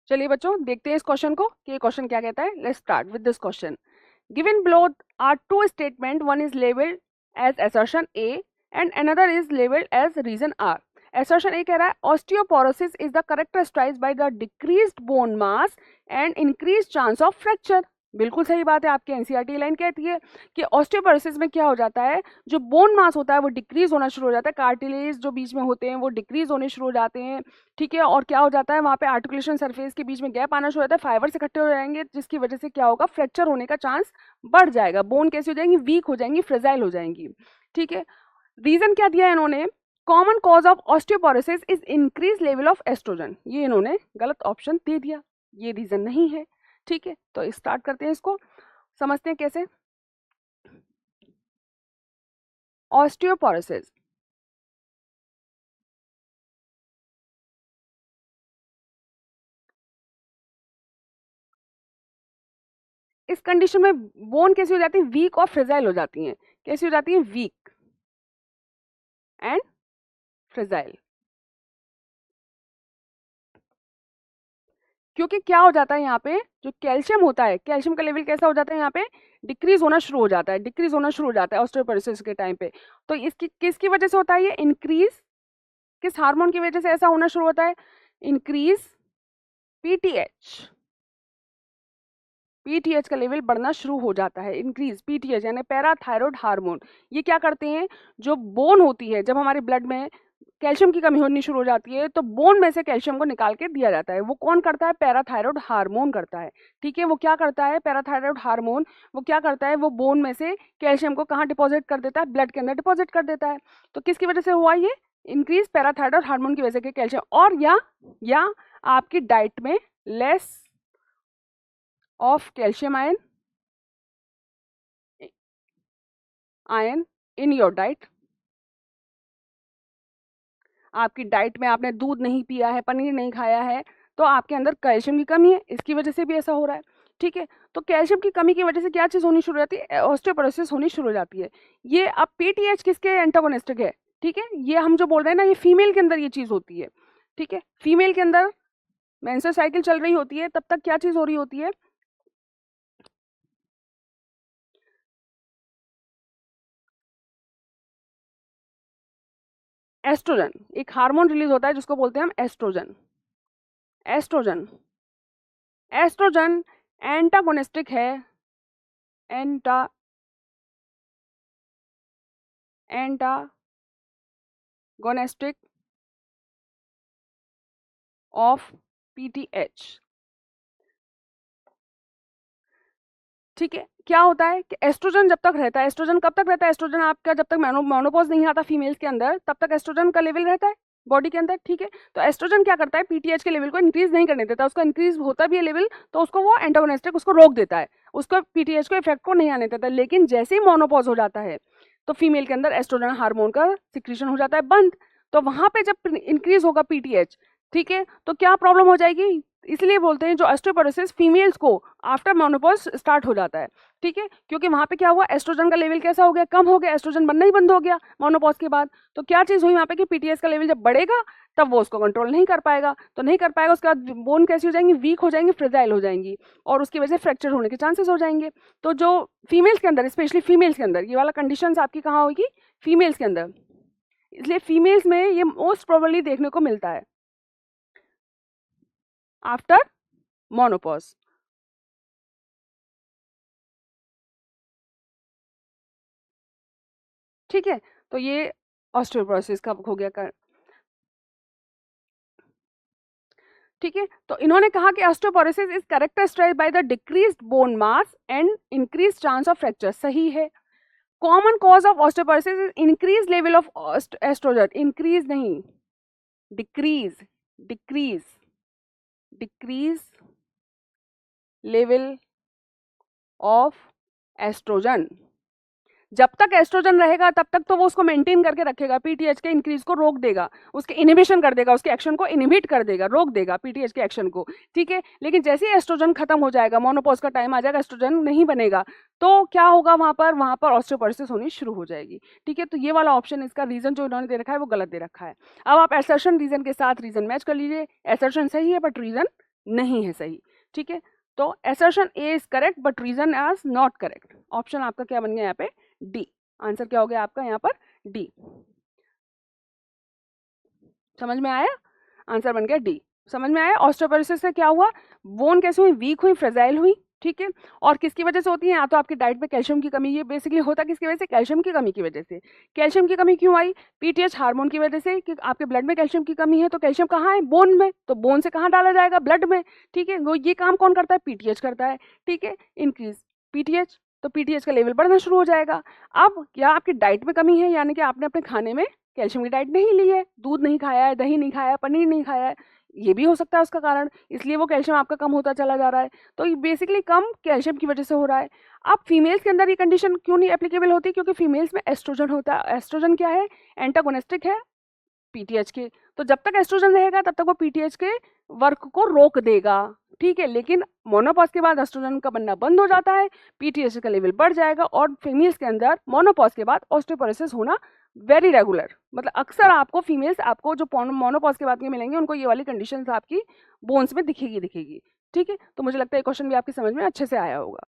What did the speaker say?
चलिए बच्चों देखते हैं इस क्वेश्चन को कि ये क्वेश्चन क्या कहता है। Let's start with this question. Given below are two statement, one is labeled as assertion A and another is labeled as reason R. assertion A कह रहा है osteoporosis is the characterized by the decreased bone mass and increased chance of fracture. बिल्कुल सही बात है, आपकी NCERT line कहती है कि ऑस्टियोपोरोसिस में क्या हो जाता है, जो बोन मास होता है वो डिक्रीज होना शुरू हो जाता है, कार्टिलेज जो बीच में होते हैं वो डिक्रीज होने शुरू हो जाते हैं, ठीक है। और क्या हो जाता है, वहाँ पे आर्टिकुलेशन सरफेस के बीच में गैप आना शुरू हो जाता है, फाइबर्स इकट्ठे हो जाएंगे, जिसकी वजह से क्या होगा, फ्रैक्चर होने का चांस बढ़ जाएगा, बोन कैसी हो जाएंगी, वीक हो जाएंगी, फ्रेजाइल हो जाएंगी, ठीक है। रीजन क्या दिया है इन्होंने, common cause of osteoporosis is increase level of oestrogen, ये इन्होंने गलत ऑप्शन दे दिया, ये रीजन नहीं है, ठीक है। तो स्टार्ट करते हैं, इसको समझते हैं कैसे। ऑस्टियोपोरोसिस इस कंडीशन में बोन कैसी हो जाती है, वीक और फ्रेजाइल हो जाती हैं। कैसी हो जाती है, वीक एंड फ्रेजाइल। क्योंकि क्या हो जाता है, यहाँ पे जो कैल्शियम होता है, कैल्शियम का लेवल कैसा हो जाता है, यहाँ पे डिक्रीज होना शुरू हो जाता है, डिक्रीज होना शुरू हो जाता है ऑस्टियोपोरोसिस के टाइम पे। तो इसकी किसकी वजह से होता है ये इंक्रीज, किस हार्मोन की वजह से ऐसा होना शुरू होता है, इंक्रीज पीटीएच, पीटीएच का लेवल बढ़ना शुरू हो जाता है, इंक्रीज पीटीएच यानी पैराथायरॉयड हार्मोन। ये क्या करते हैं, जो बोन होती है, जब हमारे ब्लड में कैल्शियम की कमी होनी शुरू हो जाती है तो बोन में से कैल्शियम को निकाल के दिया जाता है, वो कौन करता है, पैराथायरॉयड हार्मोन करता है, ठीक है। वो क्या करता है, पैराथायरॉयड हार्मोन वो क्या करता है, वो बोन में से कैल्शियम को कहाँ डिपॉजिट कर देता है, ब्लड के अंदर डिपॉजिट कर देता है। तो किसकी वजह से हुआ ये, इंक्रीज पैराथायरॉयड हार्मोन की वजह से कैल्शियम, और या आपकी डाइट में less of calcium ion in your diet, आपकी डाइट में आपने दूध नहीं पिया है, पनीर नहीं खाया है, तो आपके अंदर कैल्शियम की कमी है, इसकी वजह से भी ऐसा हो रहा है, ठीक है। तो कैल्शियम की कमी की वजह से क्या चीज होनी शुरू हो जाती है, ऑस्टियोपोरोसिस होनी शुरू हो जाती है। ये अब पीटीएच किसके एंटागोनिस्टिक है, ठीक है। ये हम जो बोल रहे हैं ना, ये फीमेल के अंदर ये चीज होती है, ठीक है। फीमेल के अंदर मेंस्ट्रुअल साइकिल चल रही होती है, तब तक क्या चीज हो रही होती है, एस्ट्रोजन, एक हार्मोन रिलीज होता है जिसको बोलते हैं हम एस्ट्रोजन। एस्ट्रोजन एस्ट्रोजन एंटागोनिस्टिक है, एंटा एंटागोनिस्टिक ऑफ पीटीएच, ठीक है। क्या होता है कि एस्ट्रोजन जब तक रहता है, एस्ट्रोजन कब तक रहता है, एस्ट्रोजन आपका जब तक मेनोपॉज नहीं आता फीमेल्स के अंदर, तब तक एस्ट्रोजन का लेवल रहता है बॉडी के अंदर, ठीक है। तो एस्ट्रोजन क्या करता है, पीटीएच के लेवल को इंक्रीज नहीं करने देता, उसका इंक्रीज होता भी है लेवल तो उसको वो एंटागोनिस्टिक उसको रोक देता है, उसको पीटीएच को इफेक्ट को नहीं आने देता। लेकिन जैसे ही मोनोपॉज हो जाता है तो फीमेल के अंदर एस्ट्रोजन हार्मोन का सिक्रीशन हो जाता है बंद, तो वहां पे जब इंक्रीज होगा पीटीएच, ठीक है, तो क्या प्रॉब्लम हो जाएगी, इसलिए बोलते हैं जो ऑस्टियोपोरोसिस फीमेल्स को आफ्टर मेनोपॉज स्टार्ट हो जाता है, ठीक है। क्योंकि वहां पे क्या हुआ, एस्ट्रोजन का लेवल कैसा हो गया, कम हो गया, एस्ट्रोजन बनना ही बंद हो गया मेनोपॉज के बाद। तो क्या चीज हुई वहां पे कि पीटीएस का लेवल जब बढ़ेगा तब वो उसको कंट्रोल नहीं कर पाएगा, तो नहीं कर पाएगा, उसके बाद बोन कैसी हो जाएंगी, वीक हो जाएंगी, फ्रेजाइल हो जाएंगी, और उसकी वजह से फ्रैक्चर होने के चांसेस हो जाएंगे। तो जो फीमेल्स के अंदर, स्पेशली फीमेल्स के अंदर ये वाला कंडीशन आपकी कहाँ होगी, फीमेल्स के अंदर, इसलिए फीमेल्स में ये मोस्ट प्रोबेबली देखने को मिलता है आफ्टर मोनोपॉज, ठीक है। तो ये ऑस्टियोपोरोसिस का हो गया कर, ठीक है। तो इन्होंने कहा कि osteoporosis is characterised by the decreased bone mass and increase chance of fracture, सही है। Common cause of osteoporosis is increase level of estrogen, increase नहीं, decrease, decrease decrease level of estrogen. जब तक एस्ट्रोजन रहेगा तब तक तो वो उसको मेंटेन करके रखेगा, पीटीएच के इंक्रीज को रोक देगा, उसके इनिबिशन कर देगा, उसके एक्शन को इनिबिट कर देगा, रोक देगा पीटीएच के एक्शन को, ठीक है। लेकिन जैसे ही एस्ट्रोजन खत्म हो जाएगा, मोनोपॉज का टाइम आ जाएगा, एस्ट्रोजन नहीं बनेगा, तो क्या होगा, वहां पर ऑस्टियोपोरोसिस होनी शुरू हो जाएगी, ठीक है। तो ये वाला ऑप्शन, इसका रीजन जो इन्होंने दे रखा है वो गलत दे रखा है। अब आप एसर्शन रीजन के साथ रीजन मैच कर लीजिए, एसर्शन सही है बट रीजन नहीं है सही, ठीक है। तो assertion A is correct but reason is not correct. Option आपका क्या बन गया यहाँ पे? डी। आंसर क्या हो गया आपका यहाँ पर? डी। समझ में आया? आंसर बन गया डी। समझ में आया? ऑस्टियोपोरोसिस से क्या हुआ? बोन कैसे हुई? वीक हुई, फ्रेजाइल हुई, ठीक है। और किसकी वजह से होती है? या तो आपकी डाइट में कैल्शियम की कमी, ये बेसिकली होता किसकी वजह से? कैल्शियम की कमी की वजह से। कैल्शियम की कमी क्यों आई? पीटीएच हार्मोन की वजह से, कि आपके ब्लड में कैल्शियम की कमी है, तो कैल्शियम कहाँ है? बोन में, तो बोन से कहाँ डाला जाएगा? ब्लड में, ठीक है। वो ये काम कौन करता है? पीटीएच करता है, ठीक है। इंक्रीज पीटीएच, तो पीटीएच का लेवल बढ़ना शुरू हो जाएगा। अब क्या आपकी डाइट में कमी है, यानी कि आपने अपने खाने में कैल्शियम की डाइट नहीं ली है, दूध नहीं खाया है, दही नहीं खाया है, पनीर नहीं खाया है, ये भी हो सकता है उसका कारण, इसलिए वो कैल्शियम आपका कम होता चला जा रहा है। तो ये बेसिकली कम कैल्शियम की वजह से हो रहा है। अब फीमेल्स के अंदर ये कंडीशन क्यों नहीं एप्लीकेबल होती? क्योंकि फीमेल्स में एस्ट्रोजन होता है। एस्ट्रोजन क्या है? एंटागोनिस्टिक है पीटीएच के। तो जब तक एस्ट्रोजन रहेगा तब तक वो पीटीएच के वर्क को रोक देगा, ठीक है। लेकिन मोनोपॉज के बाद एस्ट्रोजन का बनना बंद हो जाता है, पीटीएच का लेवल बढ़ जाएगा, और फीमेल्स के अंदर मोनोपॉज के बाद ऑस्टियोपोरोसिस होना वेरी रेगुलर, मतलब अक्सर आपको फीमेल्स, आपको जो मोनोपॉज के बाद के मिलेंगे उनको ये वाली कंडीशंस आपकी बोन्स में दिखेगी, ठीक है। तो मुझे लगता है ये क्वेश्चन भी आपकी समझ में अच्छे से आया होगा।